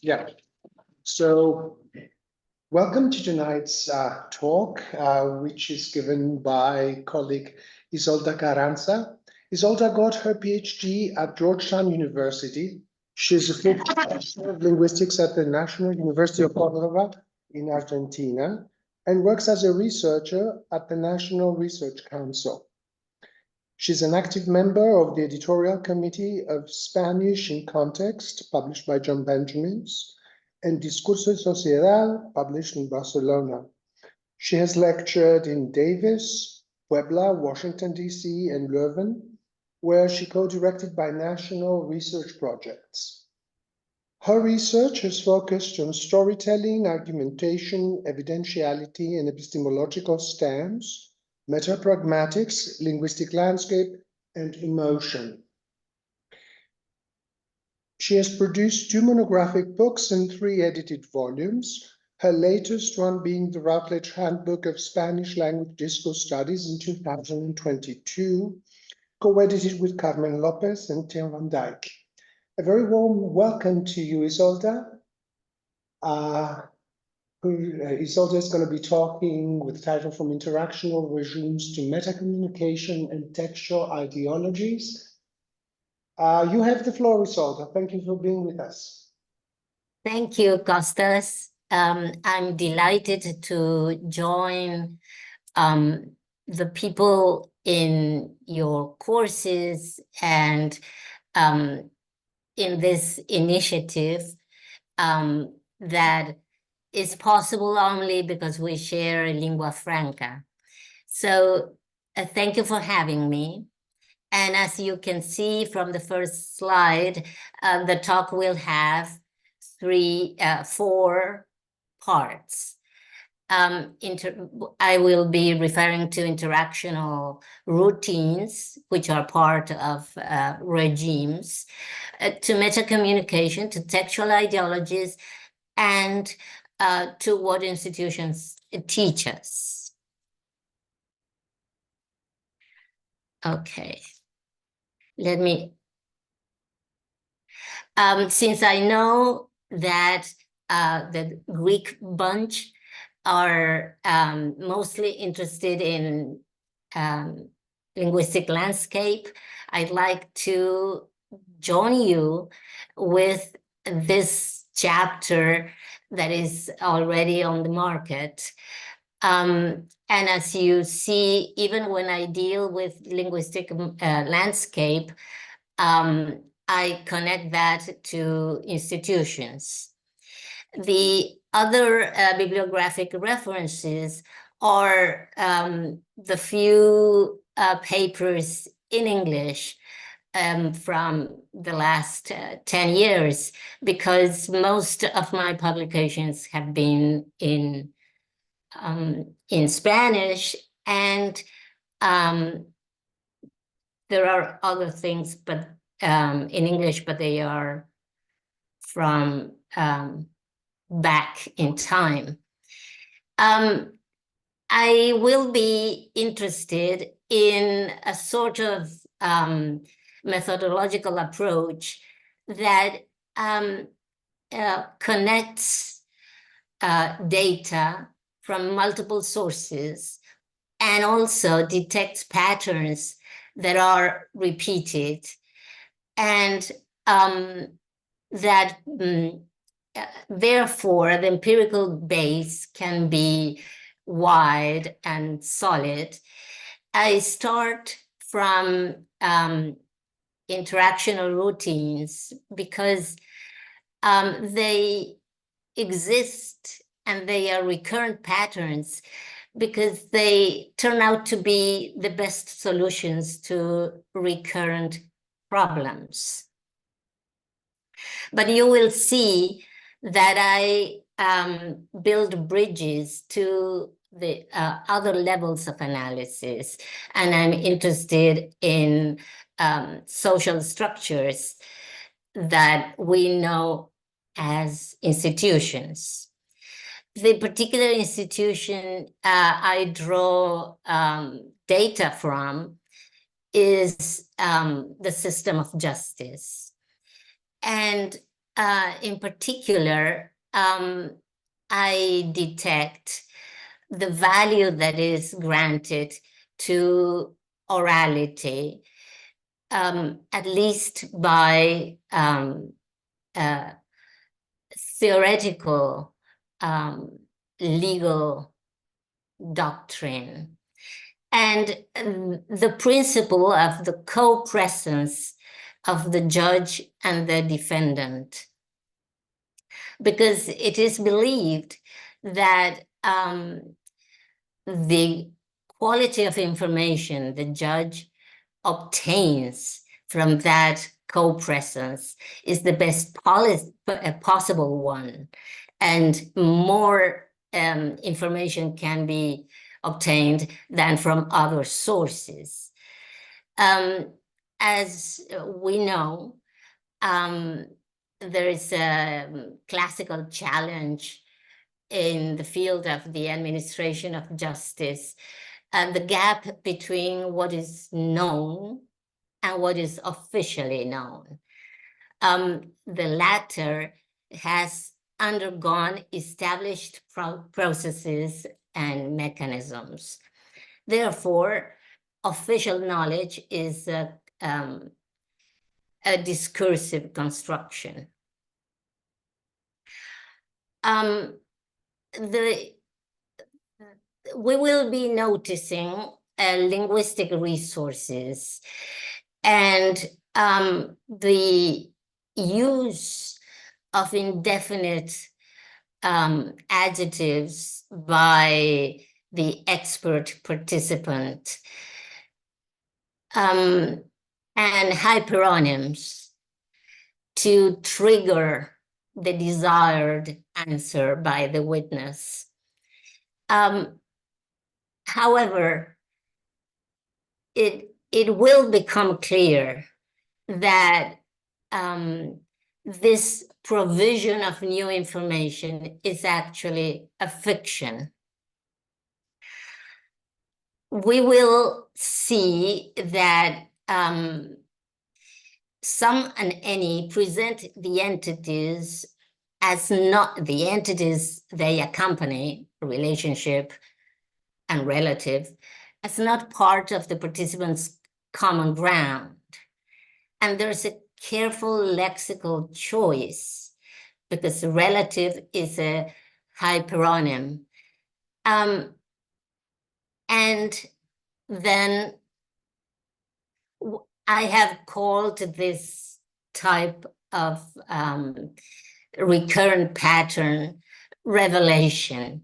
Yeah. So welcome to tonight's talk, which is given by colleague Isolda Carranza. Isolda got her PhD at Georgetown University. She's a full professor of linguistics at the National University of Córdoba in Argentina and works as a researcher at the National Research Council. She's an active member of the editorial committee of Spanish in Context, published by John Benjamins, and Discourse Social, published in Barcelona. She has lectured in Davis, Puebla, Washington, D.C., and Leuven, where she co-directed binational research projects. Her research has focused on storytelling, argumentation, evidentiality, and epistemological stems, metapragmatics, linguistic landscape, and emotion. She has produced 2 monographic books and 3 edited volumes, her latest one being the Routledge Handbook of Spanish Language Discourse Studies in 2022, co-edited with Carmen Lopez and Tim van Dijk. A very warm welcome to you, Isolda. Isolda is going to be talking with the title From Interactional Regimes to Metacommunication and Textual Ideologies. You have the floor, Isolda. Thank you for being with us. Thank you, Costas. I'm delighted to join the people in your courses and in this initiative that is possible only because we share a lingua franca. So thank you for having me. And as you can see from the first slide, the talk will have 4 parts. I will be referring to interactional routines, which are part of regimes, to metacommunication, to textual ideologies, and to what institutions teach us. Okay, let me, since I know that the Greek bunch are mostly interested in linguistic landscape, I'd like to join you with this chapter that is already on the market. And as you see, even when I deal with linguistic landscape, I connect that to institutions. The other bibliographic references are the few papers in English from the last 10 years, because most of my publications have been in Spanish, and there are other things but in English, but they are from back in time. I will be interested in a sort of methodological approach that connects data from multiple sources and also detects patterns that are repeated, and that therefore the empirical base can be wide and solid. I start from interactional routines because they exist and they are recurrent patterns because they turn out to be the best solutions to recurrent problems. But you will see that I build bridges to the other levels of analysis, and I'm interested in social structures that we know as institutions. The particular institution I draw data from is the system of justice. And in particular, I detect the value that is granted to orality, at least by theoretical legal doctrine, and the principle of the co-presence of the judge and the defendant, because it is believed that the quality of information the judge obtains from that co-presence is the best possible one, and more information can be obtained than from other sources. As we know, there is a classical challenge in the field of the administration of justice, the gap between what is known and what is officially known. The latter has undergone established processes and mechanisms. Therefore, official knowledge is a discursive construction. We will be noticing linguistic resources and the use of indefinite adjectives by the expert participant, and hyperonyms to trigger the desired answer by the witness. However, it will become clear that this provision of new information is actually a fiction. We will see that some and any present the entities as not the entities they accompany, relationship and relative, as not part of the participants' common ground. And there's a careful lexical choice because relative is a hyperonym. And then I have called this type of recurrent pattern revelation,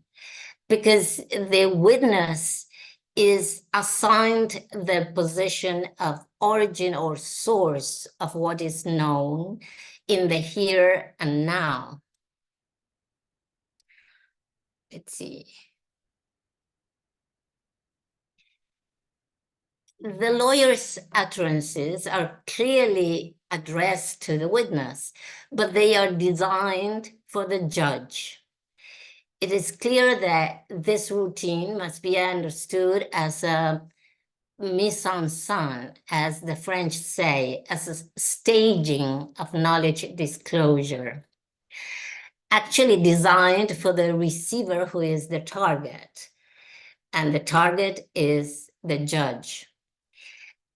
because the witness is assigned the position of origin or source of what is known in the here and now. Let's see. The lawyer's utterances are clearly addressed to the witness, but they are designed for the judge. It is clear that this routine must be understood as a mise en scène, as the French say, as a staging of knowledge disclosure, actually designed for the receiver who is the target, and the target is the judge.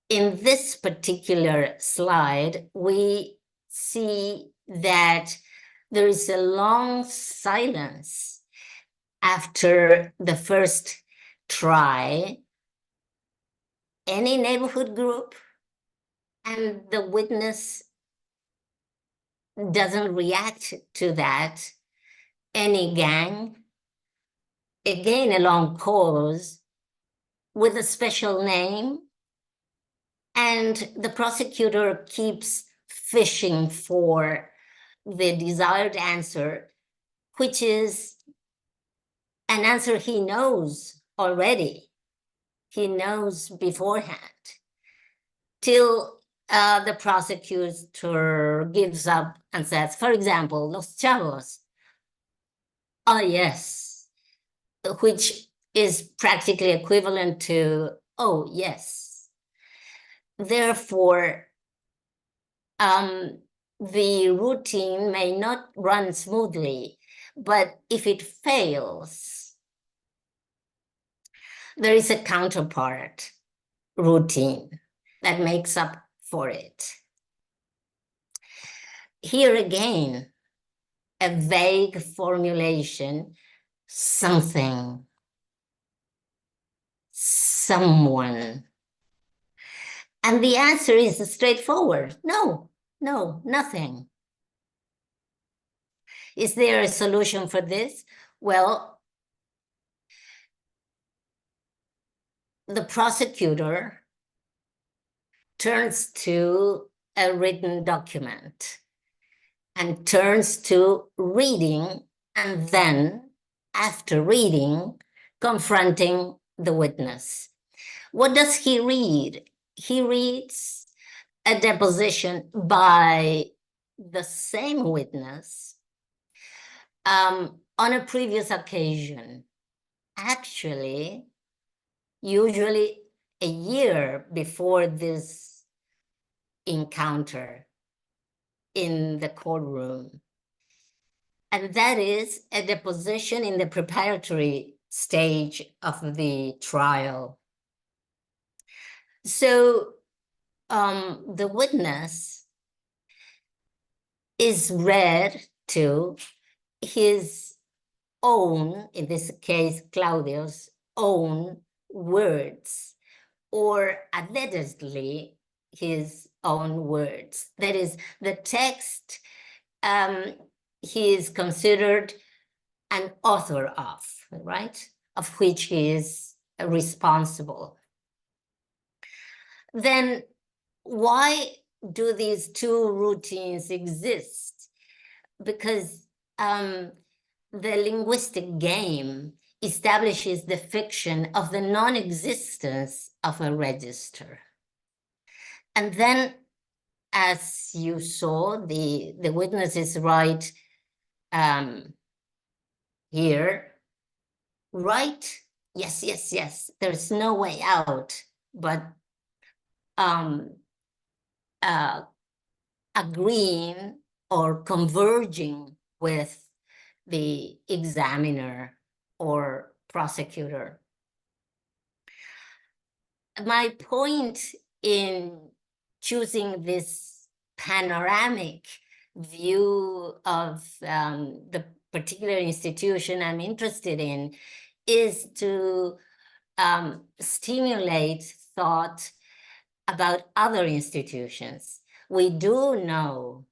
In this particular slide, we see that there is a long silence after the first try, any neighborhood group, and the witness doesn't react to that, any gang, again a long pause with a special name, and the prosecutor keeps fishing for the desired answer, which is an answer he knows already. He knows beforehand, till the prosecutor gives up and says, for example, Los Chavos. Oh, yes, which is practically equivalent to, oh, yes. Therefore, the routine may not run smoothly, but if it fails, there is a counterpart routine that makes up for it. Here again, a vague formulation, something, someone. And the answer is straightforward. No, nothing. Is there a solution for this? Well, the prosecutor turns to a written document and turns to reading, and then, after reading, confronting the witness. What does he read? He reads a deposition by the same witness on a previous occasion. Actually, usually a year before this encounter in the courtroom. And that is a deposition in the preparatory stage of the trial. So the witness is read to his own, in this case, Claudio's own words, or allegedly his own words. That is, the text he is considered an author of, right? Of which he is responsible. Then why do these two routines exist? Because the linguistic game establishes the fiction of the non-existence of a register. And then, as you saw, the witnesses write here, right? Yes, there's no way out, but agreeing or converging with the examiner or prosecutor. My point in choosing this panoramic view of the particular institution I'm interested in is to stimulate thought about other institutions. We do know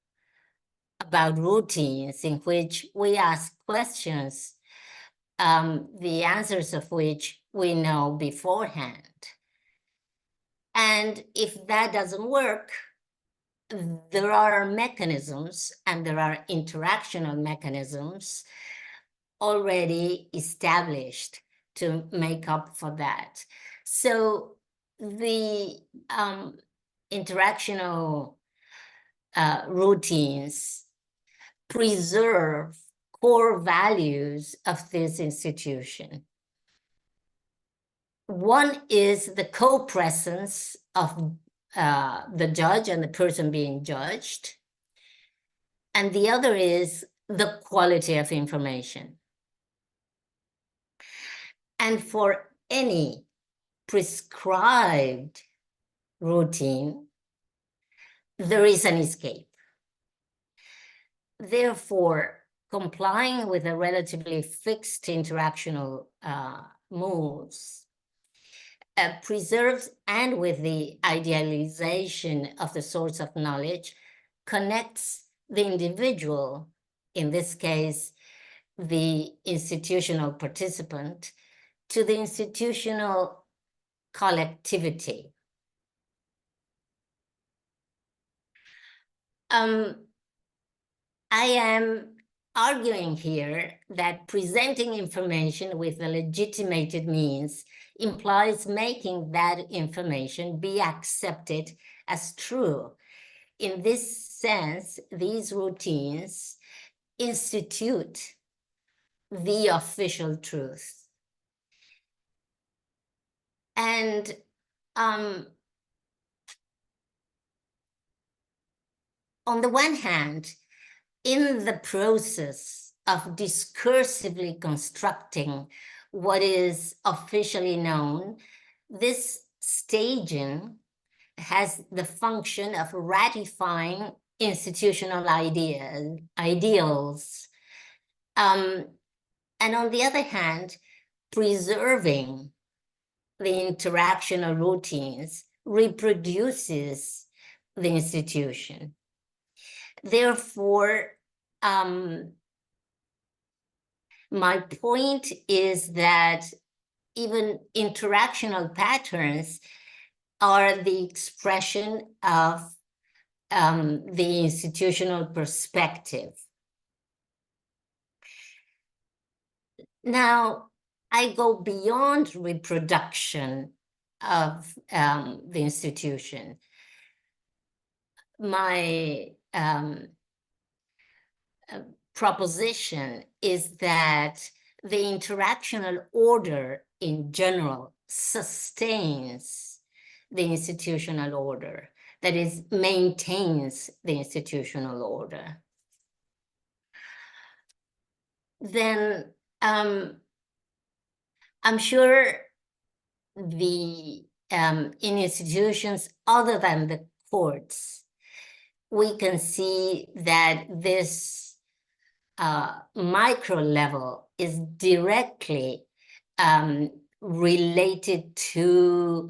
about routines in which we ask questions, the answers of which we know beforehand. And if that doesn't work, there are mechanisms, and there are interactional mechanisms already established to make up for that. So the interactional routines preserve core values of this institution. One is the co-presence of the judge and the person being judged. And the other is the quality of information. And for any prescribed routine, there is an escape. Therefore, complying with a relatively fixed interactional modes preserves, and with the idealization of the source of knowledge, connects the individual, in this case, the institutional participant, to the institutional collectivity. I am arguing here that presenting information with a legitimated means implies making that information be accepted as true. In this sense, these routines institute the official truth. And on the one hand, in the process of discursively constructing what is officially known, this staging has the function of ratifying institutional ideals. And on the other hand, preserving the interactional routines reproduces the institution. Therefore, my point is that even interactional patterns are the expression of the institutional perspective. Now, I go beyond reproduction of the institution. My proposition is that the interactional order in general sustains the institutional order, that is, maintains the institutional order. Then I'm sure in institutions other than the courts, we can see that this micro level is directly related to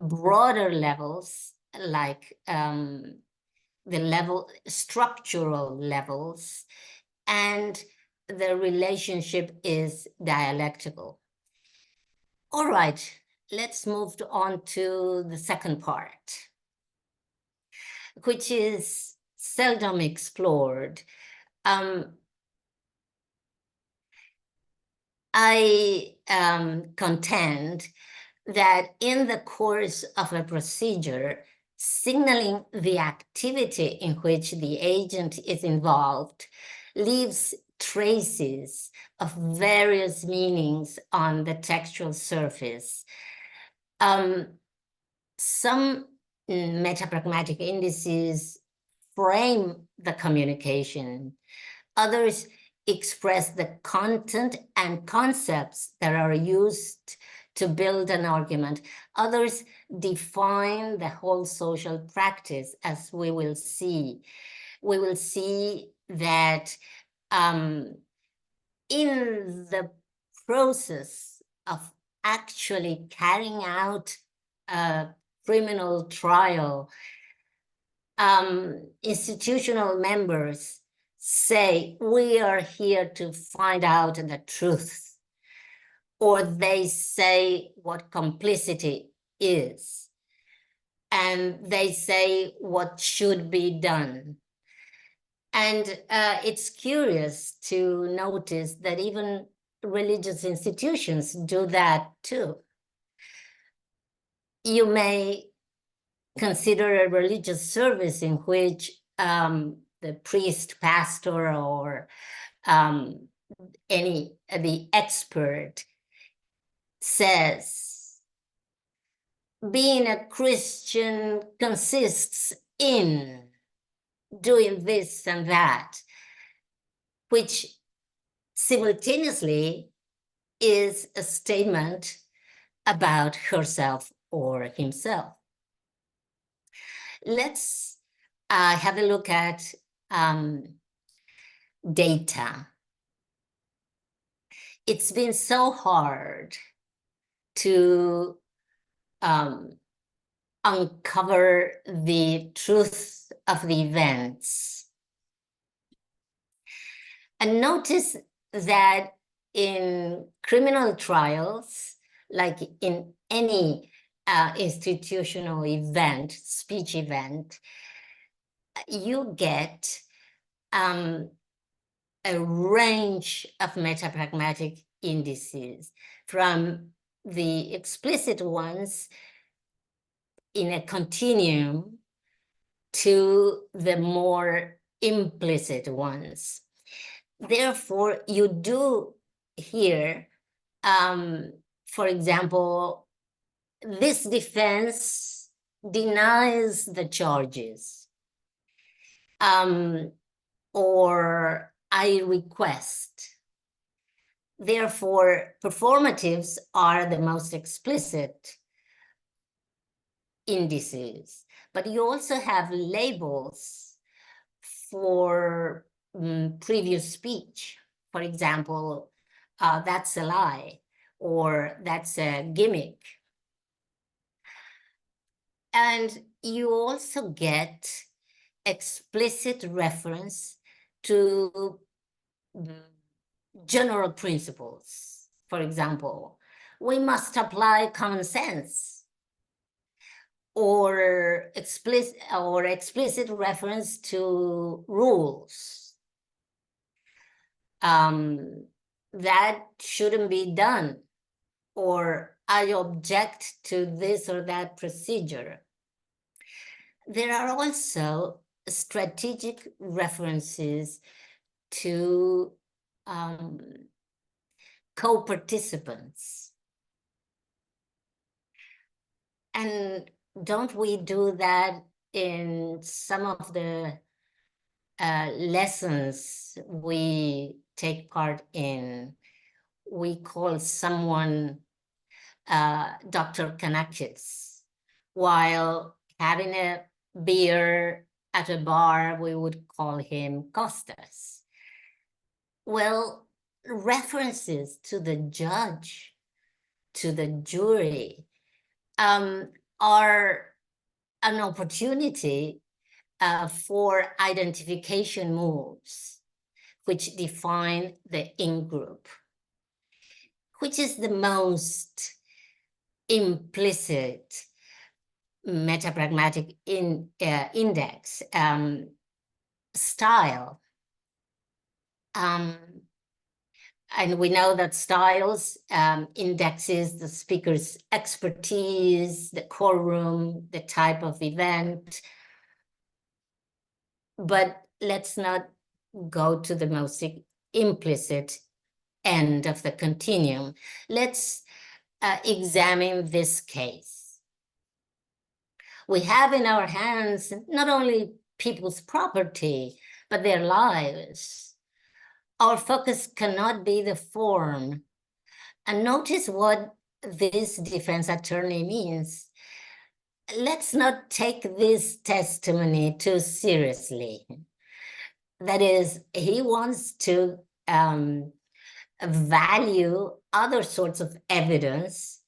broader levels, like the structural levels, and the relationship is dialectical. All right, let's move on to the second part, which is seldom explored. I contend that in the course of a procedure, signaling the activity in which the agent is involved leaves traces of various meanings on the textual surface. Some metapragmatic indices frame the communication. Others express the content and concepts that are used to build an argument. Others define the whole social practice, as we will see. We will see that in the process of actually carrying out a criminal trial, institutional members say, we are here to find out the truth, or they say what complicity is, and they say what should be done. And it's curious to notice that even religious institutions do that too. You may consider a religious service in which the priest, pastor, or the expert says, being a Christian consists in doing this and that, which simultaneously is a statement about herself or himself. Let's have a look at data. It's been so hard to uncover the truth of the events. And notice that in criminal trials, like in any institutional event, speech event, you get a range of metapragmatic indices, from the explicit ones in a continuum to the more implicit ones. Therefore, you do hear, for example, this defense denies the charges. or I request. Therefore, performatives are the most explicit indices, but you also have labels for previous speech. For example, that's a lie, or that's a gimmick. And you also get explicit reference to general principles. For example, we must apply common sense, or explicit reference to rules. That shouldn't be done, or I object to this or that procedure. There are also strategic references to co-participants. And don't we do that in some of the lessons we take part in? We call someone Dr. Kanakis, while having a beer at a bar, we would call him Costas. Well, references to the judge, to the jury, are an opportunity for identification moves, which define the in-group, which is the most implicit metapragmatic index style. And we know that styles indexes the speaker's expertise, the courtroom, the type of event. But let's not go to the most implicit end of the continuum. Let's examine this case. We have in our hands not only people's property, but their lives. Our focus cannot be the form. And notice what this defense attorney means. Let's not take this testimony too seriously. That is, he wants to value other sorts of evidence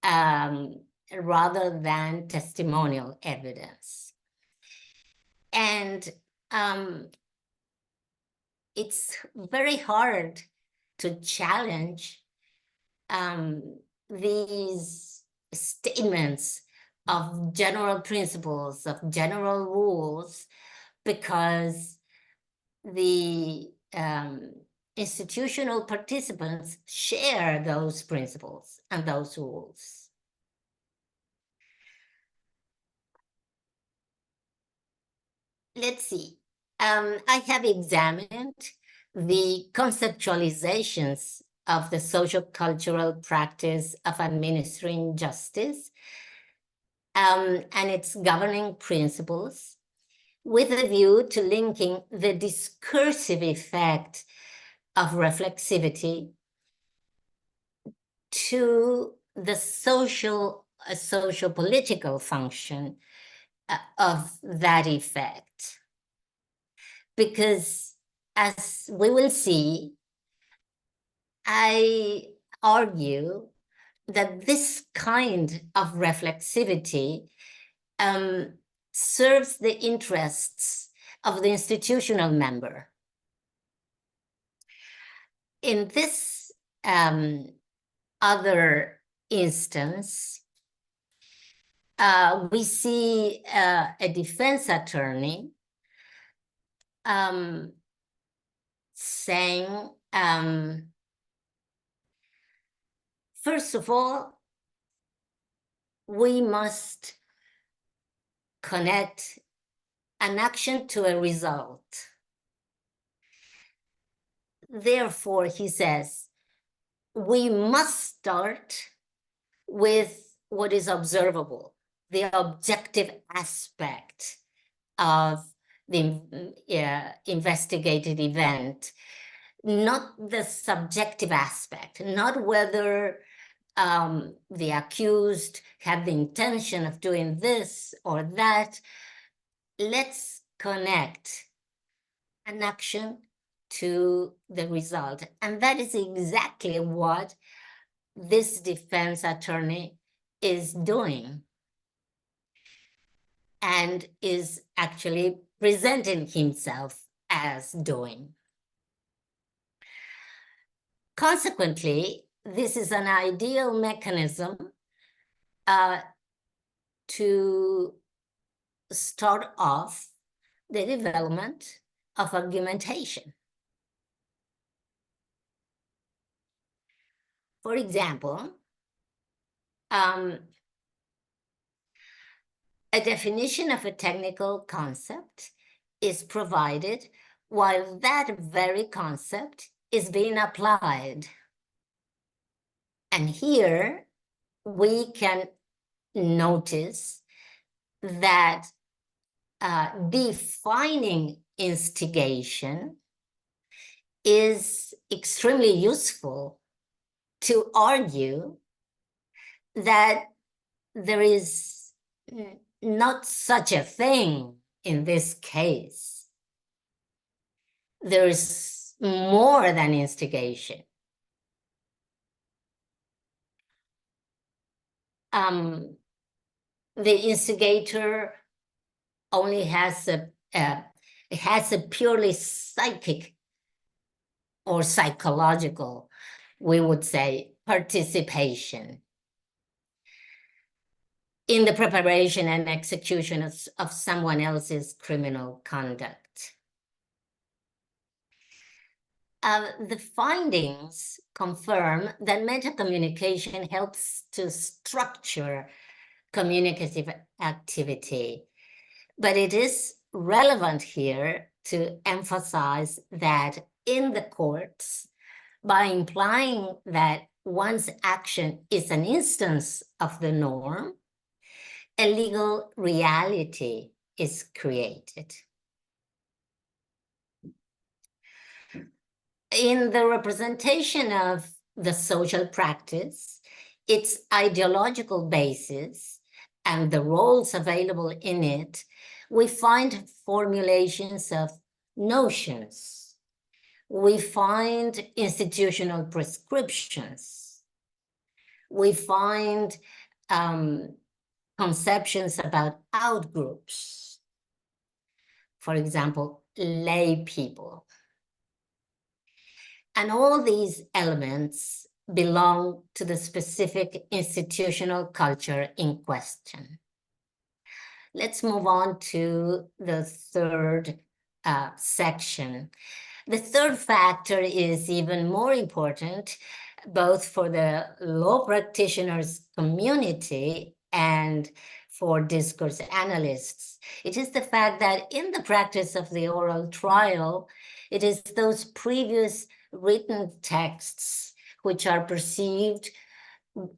rather than testimonial evidence. And it's very hard to challenge these statements of general principles, of general rules, because the institutional participants share those principles and those rules. Let's see. I have examined the conceptualizations of the social-cultural practice of administering justice and its governing principles, with a view to linking the discursive effect of reflexivity to the social-political function of that effect. Because, as we will see, I argue that this kind of reflexivity serves the interests of the institutional member. In this other instance, we see a defense attorney saying, first of all, we must connect an action to a result. Therefore, he says, we must start with what is observable, the objective aspect of the investigated event, not the subjective aspect, not whether the accused had the intention of doing this or that. Let's connect an action to the result. And that is exactly what this defense attorney is doing and is actually presenting himself as doing. Consequently, this is an ideal mechanism to start off the development of argumentation. For example, a definition of a technical concept is provided while that very concept is being applied. And here we can notice that defining instigation is extremely useful to argue that there is not such a thing in this case. There's more than instigation. The instigator only has a purely psychic or psychological, we would say, participation in the preparation and execution of someone else's criminal conduct. The findings confirm that metacommunication helps to structure communicative activity, but it is relevant here to emphasize that in the courts, by implying that one's action is an instance of the norm, a legal reality is created. In the representation of the social practice, its ideological basis, and the roles available in it, we find formulations of notions. We find institutional prescriptions. We find conceptions about outgroups. For example, lay people. And all these elements belong to the specific institutional culture in question. Let's move on to the third section. The third factor is even more important, both for the law practitioners community and for discourse analysts. It is the fact that in the practice of the oral trial, it is those previous written texts which are perceived,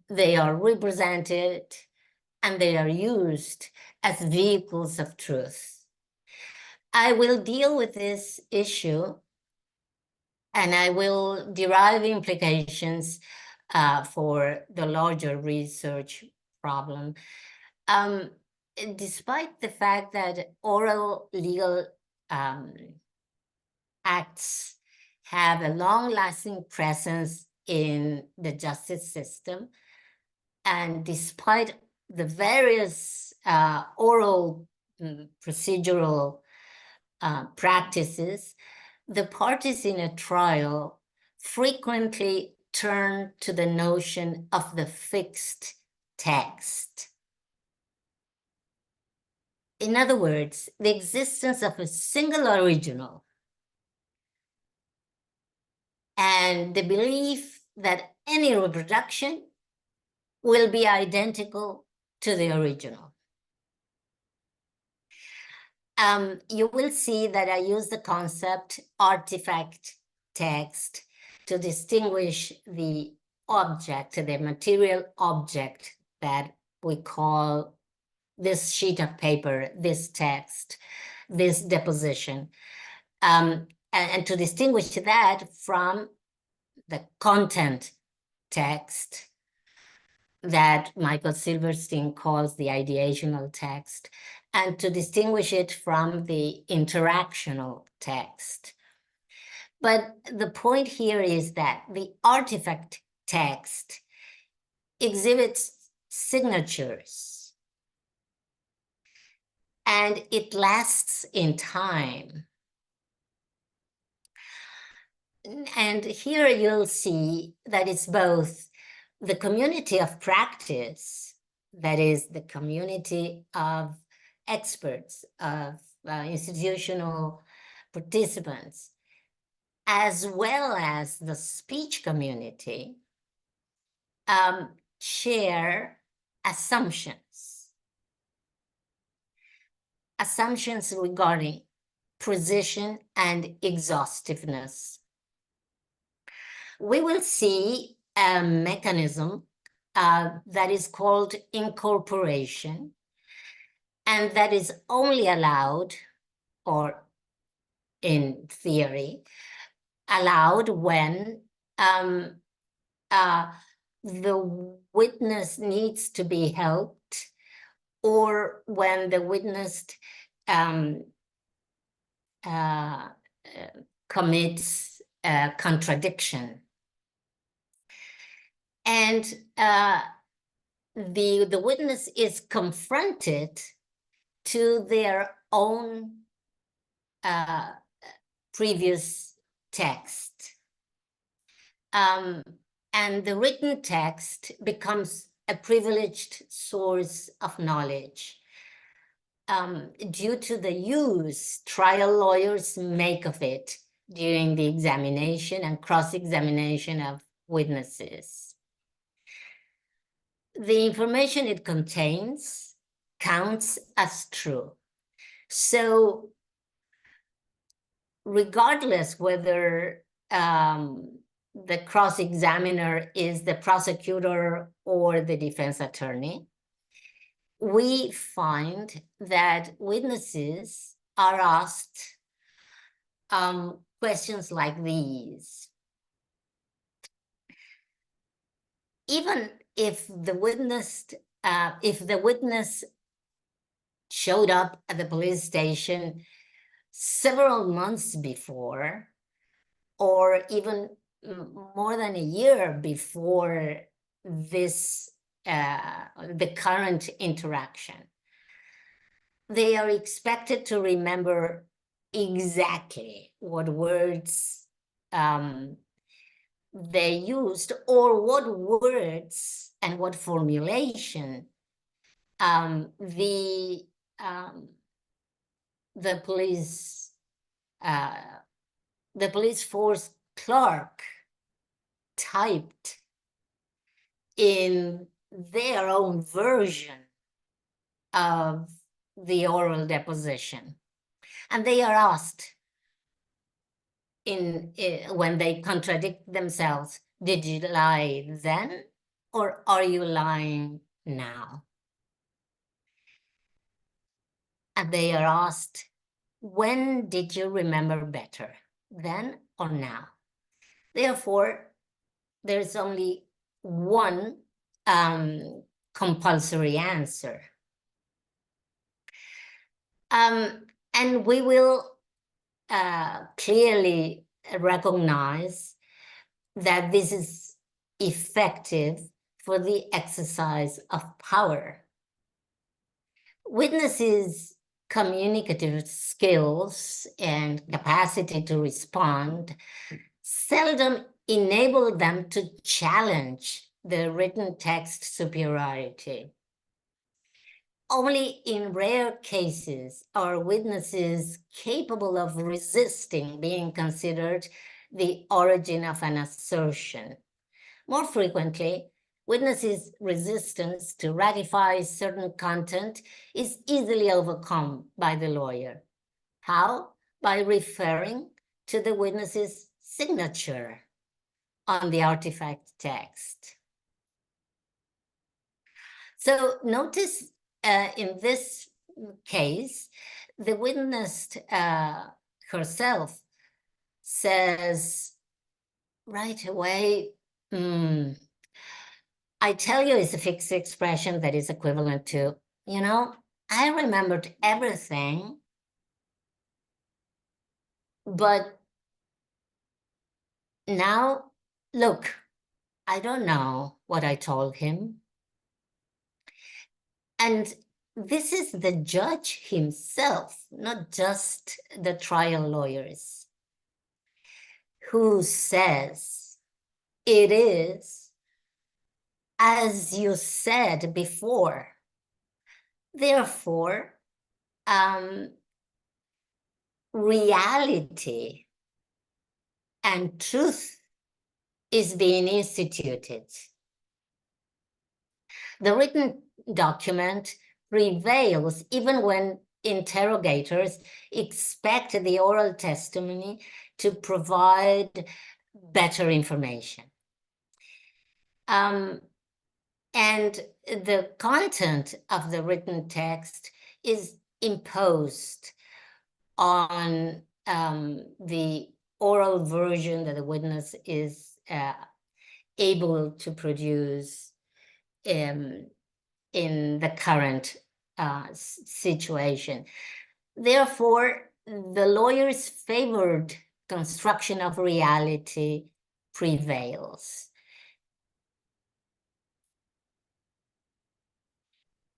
they are represented, and they are used as vehicles of truth. I will deal with this issue and I will derive implications for the larger research problem. Despite the fact that oral legal acts have a long-lasting presence in the justice system, and despite the various oral procedural practices, the parties in a trial frequently turn to the notion of the fixed text. In other words, the existence of a single original and the belief that any reproduction will be identical to the original. You will see that I use the concept artifact text to distinguish the object, the material object that we call this sheet of paper, this text. this deposition, and to distinguish that from the content text that Michael Silverstein calls the ideational text, and to distinguish it from the interactional text. But the point here is that the artifact text exhibits signatures, and it lasts in time. And here you'll see that it's both the community of practice, that is the community of experts, of institutional participants, as well as the speech community, share assumptions regarding precision and exhaustiveness. We will see a mechanism that is called incorporation, and that is only allowed, or in theory, allowed when the witness needs to be helped, or when the witness commits contradiction. And the witness is confronted to their own previous text. And the written text becomes a privileged source of knowledge due to the use trial lawyers make of it during the examination and cross-examination of witnesses. The information it contains counts as true. So regardless whether the cross-examiner is the prosecutor or the defense attorney, we find that witnesses are asked questions like these. Even if the witness showed up at the police station several months before, or even more than a year before this, the current interaction, they are expected to remember exactly what words they used, or what words and what formulation the police force clerk typed in their own version of the oral deposition. And they are asked when they contradict themselves, did you lie then, or are you lying now? And they are asked, when did you remember better, then or now? Therefore, there's only one compulsory answer. And we will clearly recognize that this is effective for the exercise of power. Witnesses' communicative skills and capacity to respond seldom enable them to challenge the written text superiority. Only in rare cases are witnesses capable of resisting being considered the origin of an assertion. More frequently, witnesses' resistance to ratify certain content is easily overcome by the lawyer. How? By referring to the witness's signature on the artifact text. So notice in this case the witness herself says right away, I tell you it's a fixed expression that is equivalent to, you know, I remembered everything, but now, look, I don't know what I told him. And this is the judge himself, not just the trial lawyers, who says it is as you said before. Therefore, reality and truth is being instituted. The written document prevails even when interrogators expect the oral testimony to provide better information. And the content of the written text is imposed on the oral version that the witness is able to produce in the current situation. Therefore, the lawyer's favored construction of reality prevails.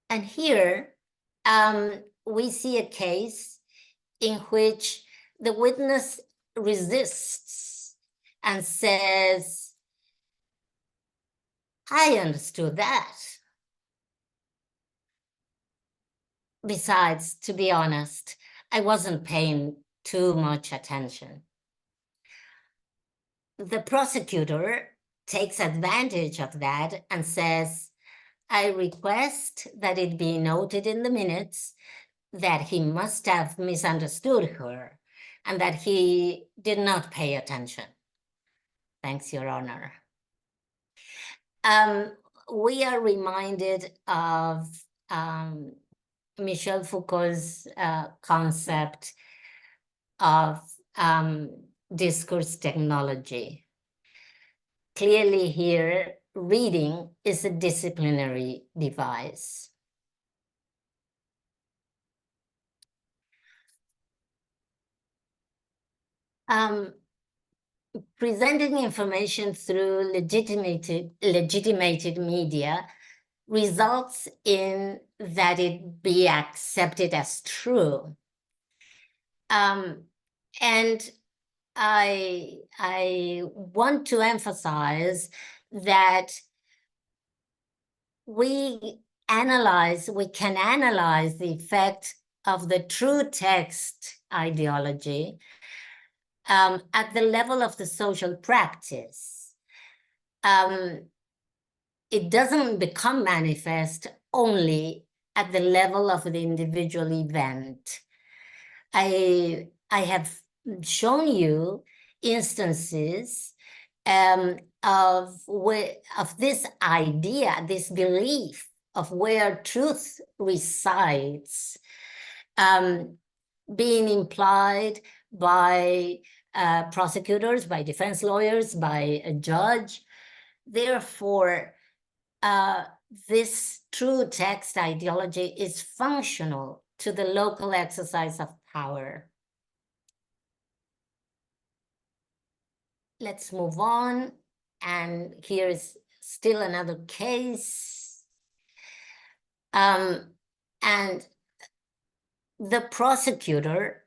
And here we see a case in which the witness resists and says, I understood that. Besides, to be honest, I wasn't paying too much attention. The prosecutor takes advantage of that and says, I request that it be noted in the minutes that he must have misunderstood her and that he did not pay attention. Thanks, Your Honor. We are reminded of Michel Foucault's concept of discourse technology. Clearly here, reading is a disciplinary device. Presenting information through legitimated media results in that it be accepted as true. And I want to emphasize that we can analyze the effect of the true text ideology at the level of the social practice. It doesn't become manifest only at the level of the individual event. I have shown you instances of this idea, this belief of where truth resides, being implied by prosecutors, by defense lawyers, by a judge. Therefore, this true text ideology is functional to the local exercise of power. Let's move on. And here's still another case. And the prosecutor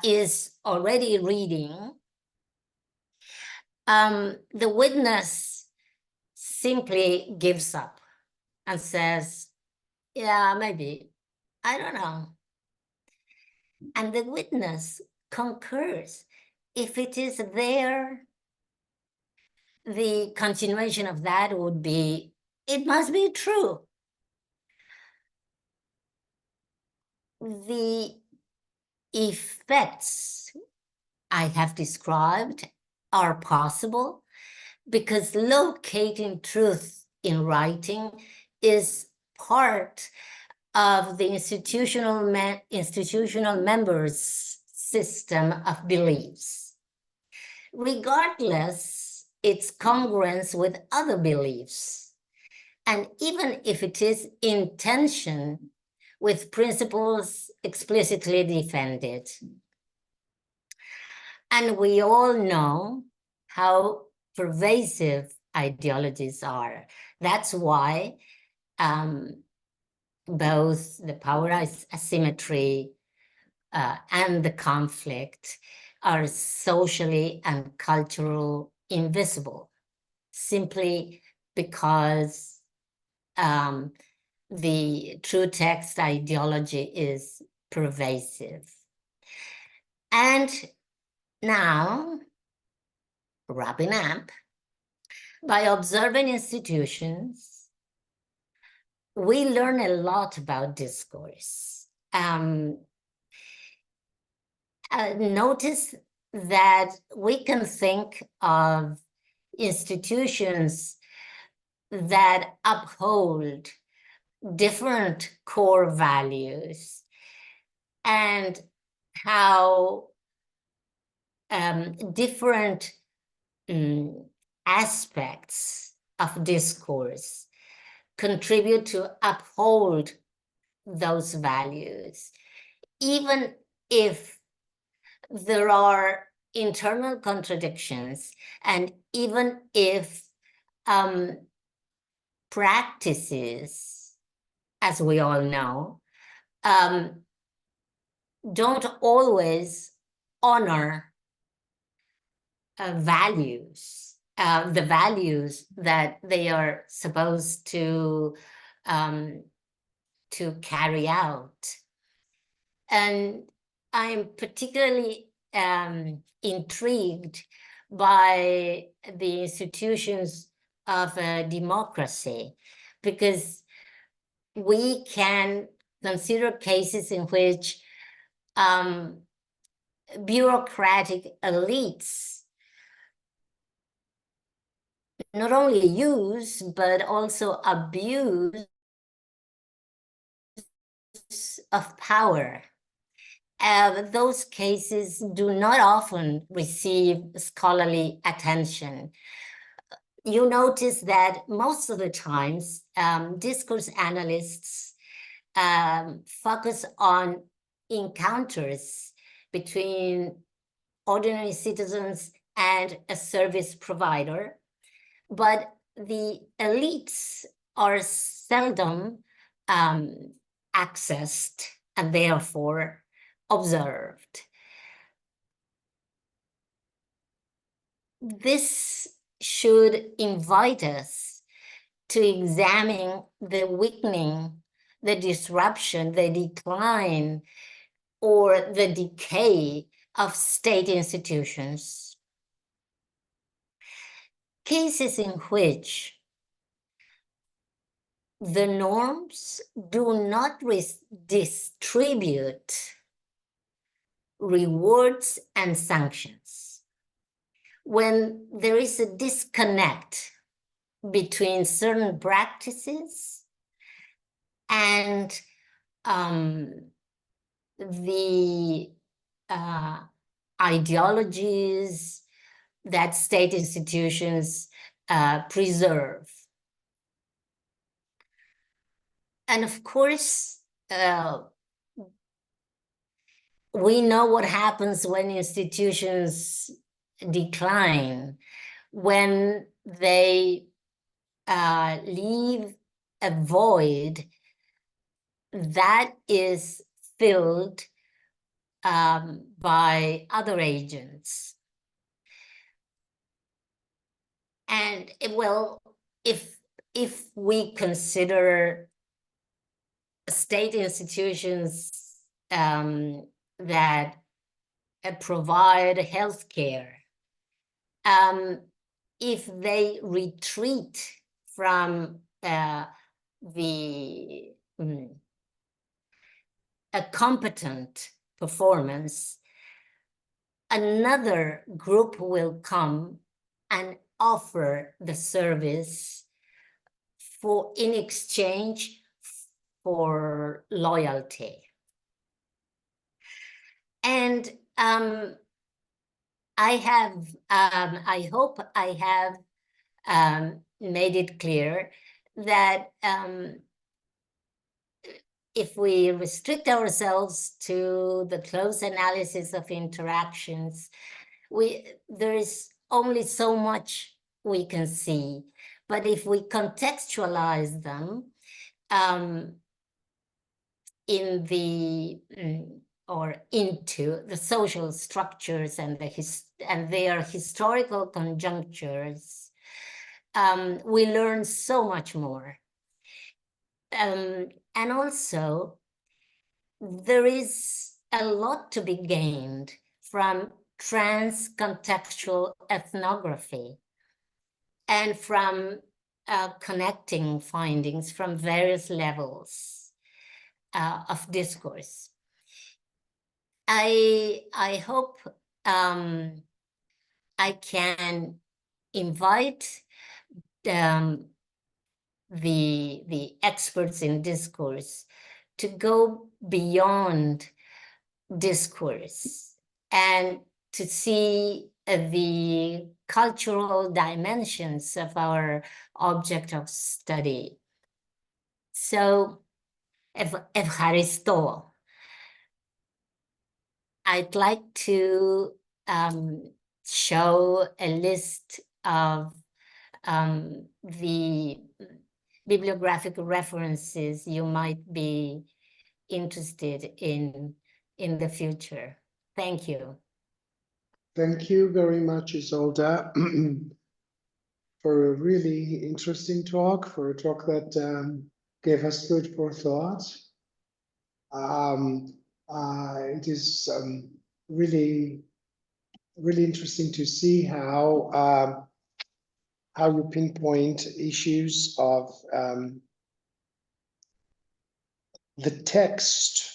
is already reading. The witness simply gives up and says, yeah, maybe, I don't know. And the witness concurs. If it is there, the continuation of that would be, it must be true. The effects I have described are possible because locating truth in writing is part of the institutional members' system of beliefs, regardless its congruence with other beliefs, and even if it is in tension with principles explicitly defended. And we all know how pervasive ideologies are. That's why both the power asymmetry and the conflict are socially and culturally invisible, simply because the true text ideology is pervasive. And now, wrapping up, by observing institutions, we learn a lot about discourse. Notice that we can think of institutions that uphold different core values and how different aspects of discourse contribute to uphold those values, even if there are internal contradictions, and even if practices, as we all know, don't always honor values, the values that they are supposed to carry out. And I'm particularly intrigued by the institutions of democracy, because we can consider cases in which bureaucratic elites not only use but also abuse of power. Those cases do not often receive scholarly attention. You notice that most of the times, discourse analysts focus on encounters between ordinary citizens and a service provider, but the elites are seldom accessed and therefore observed. This should invite us to examine the weakening, the disruption, the decline, or the decay of state institutions. Cases in which the norms do not distribute rewards and sanctions. When there is a disconnect between certain practices and the ideologies that state institutions preserve. And of course, we know what happens when institutions decline, when they leave a void that is filled by other agents. And well, if we consider state institutions that provide healthcare, if they retreat from a competent performance, another group will come and offer the service in exchange for loyalty. And I hope I have made it clear that if we restrict ourselves to the close analysis of interactions, there is only so much we can see. But if we contextualize them into the social structures and their historical conjunctures, we learn so much more. And also, there is a lot to be gained from trans-contextual ethnography and from connecting findings from various levels of discourse. I hope I can invite the experts in discourse to go beyond discourse and to see the cultural dimensions of our object of study. So, Evharisto, I'd like to show a list of the bibliographic references you might be interested in the future. Thank you. Thank you very much, Isolda, for a really interesting talk, for a talk that gave us food for thought. It is really interesting to see how you pinpoint issues of the text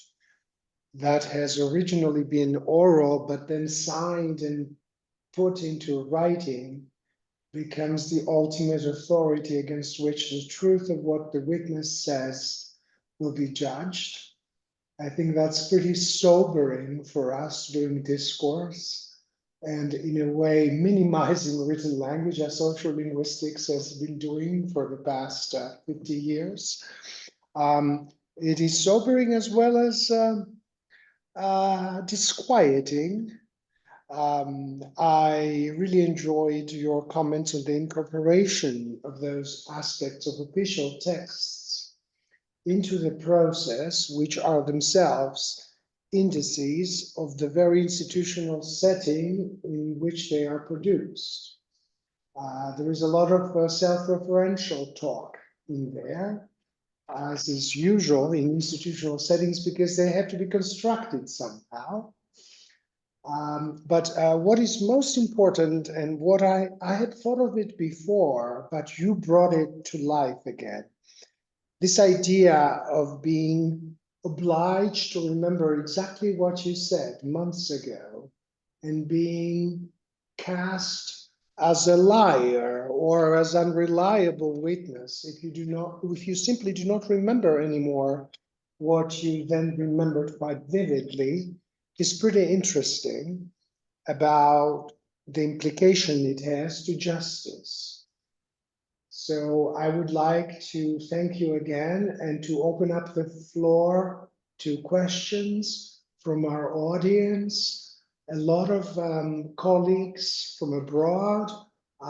that has originally been oral, but then signed and put into writing, becomes the ultimate authority against which the truth of what the witness says will be judged. I think that's pretty sobering for us doing discourse, and in a way minimizing written language, as sociolinguistics has been doing for the past 50 years. It is sobering as well as disquieting. I really enjoyed your comments on the incorporation of those aspects of official texts into the process, which are themselves indices of the very institutional setting in which they are produced. There is a lot of self-referential talk in there, as is usual in institutional settings, because they have to be constructed somehow. But what is most important, and what I had thought of it before, but you brought it to life again, this idea of being obliged to remember exactly what you said months ago and being cast as a liar or as unreliable witness if you simply do not remember anymore what you then remembered quite vividly, is pretty interesting about the implication it has to justice. So I would like to thank you again and to open up the floor to questions from our audience. A lot of colleagues from abroad